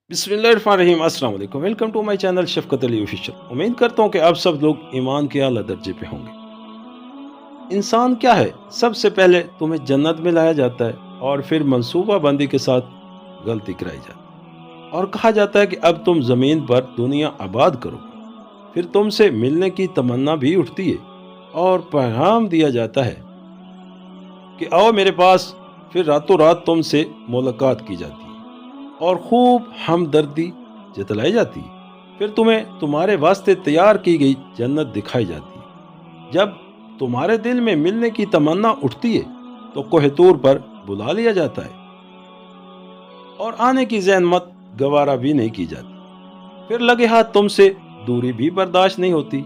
बिस्मिल्लाहिर्रहमानिर्रहीम। अस्सलाम वालेकुम। Welcome to my channel Shafqat Ali official. उम्मीद करता हूँ कि आप सब लोग ईमान के आला दर्जे पे होंगे। इंसान क्या है? सबसे पहले तुम्हें जन्नत में लाया जाता है और फिर मंसूबा बंदी के साथ गलती कराई जाती है और कहा जाता है कि अब तुम ज़मीन पर दुनिया आबाद करो। फिर तुमसे मिलने की तमन्ना भी उठती है और पैगाम दिया जाता है कि आओ मेरे पास। फिर रातों रात तुमसे मुलाकात की जाती है और खूब हमदर्दी जतलाई जाती है। फिर तुम्हें तुम्हारे वास्ते तैयार की गई जन्नत दिखाई जाती है। जब तुम्हारे दिल में मिलने की तमन्ना उठती है तो कोहतूर पर बुला लिया जाता है और आने की जहमत गवारा भी नहीं की जाती। फिर लगे हाथ तुमसे दूरी भी बर्दाश्त नहीं होती।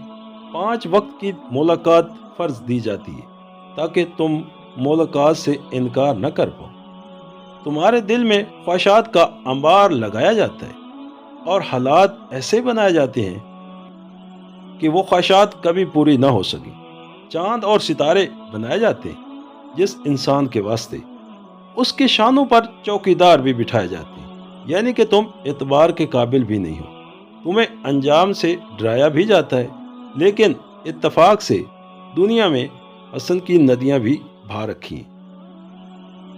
5 वक्त की मुलाकात फर्ज दी जाती है ताकि तुम मुलाकात से इनकार न कर पाओ। तुम्हारे दिल में ख्वाहिशात का अंबार लगाया जाता है और हालात ऐसे बनाए जाते हैं कि वो ख्वाहिशात कभी पूरी ना हो सके। चांद और सितारे बनाए जाते हैं जिस इंसान के वास्ते, उसके शानों पर चौकीदार भी बिठाए जाते हैं, यानी कि तुम एतबार के काबिल भी नहीं हो। तुम्हें अंजाम से डराया भी जाता है, लेकिन इत्तफाक से दुनिया में हसन की नदियां भी बहा रखी हैं।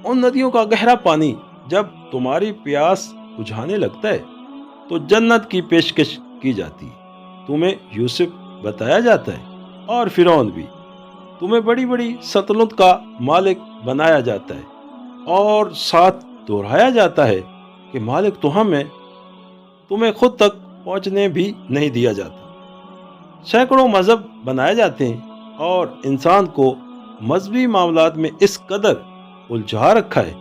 उन नदियों का गहरा पानी जब तुम्हारी प्यास बुझाने लगता है तो जन्नत की पेशकश की जाती है। तुम्हें यूसुफ बताया जाता है और फिरौन भी। तुम्हें बड़ी बड़ी सल्तनत का मालिक बनाया जाता है और साथ दोहराया जाता है कि मालिक तो हम हैं। तुम्हें खुद तक पहुंचने भी नहीं दिया जाता। सैकड़ों मजहब बनाए जाते हैं और इंसान को मजहबी मामलात में इस कदर उलझा रखा है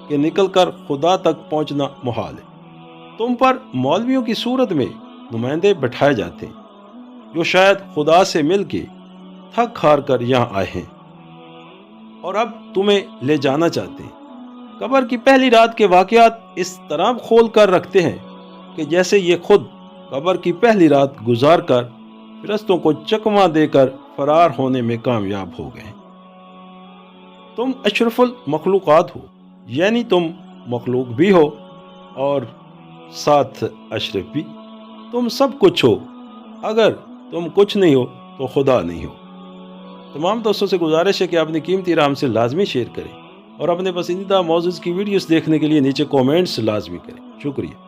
कि निकलकर खुदा तक पहुंचना मुहाल है। तुम पर मौलवियों की सूरत में नुमाइंदे बैठाए जाते हैं जो शायद खुदा से मिलके थक हार कर यहाँ आए हैं और अब तुम्हें ले जाना चाहते हैं। कब्र की पहली रात के वाकयात इस तरह खोल कर रखते हैं कि जैसे ये खुद कब्र की पहली रात गुजार कर फिरस्तों को चकमा देकर फरार होने में कामयाब हो गए। तुम अशरफुल मखलूक़ात हो, यानी तुम मखलूक भी हो और साथ अशरफ भी। तुम सब कुछ हो। अगर तुम कुछ नहीं हो तो खुदा नहीं हो। तमाम दोस्तों से गुजारिश है कि अपनी कीमती राम से लाजमी शेयर करें और अपने पसंदीदा मौजूद की वीडियोस देखने के लिए नीचे कमेंट्स लाजमी करें। शुक्रिया।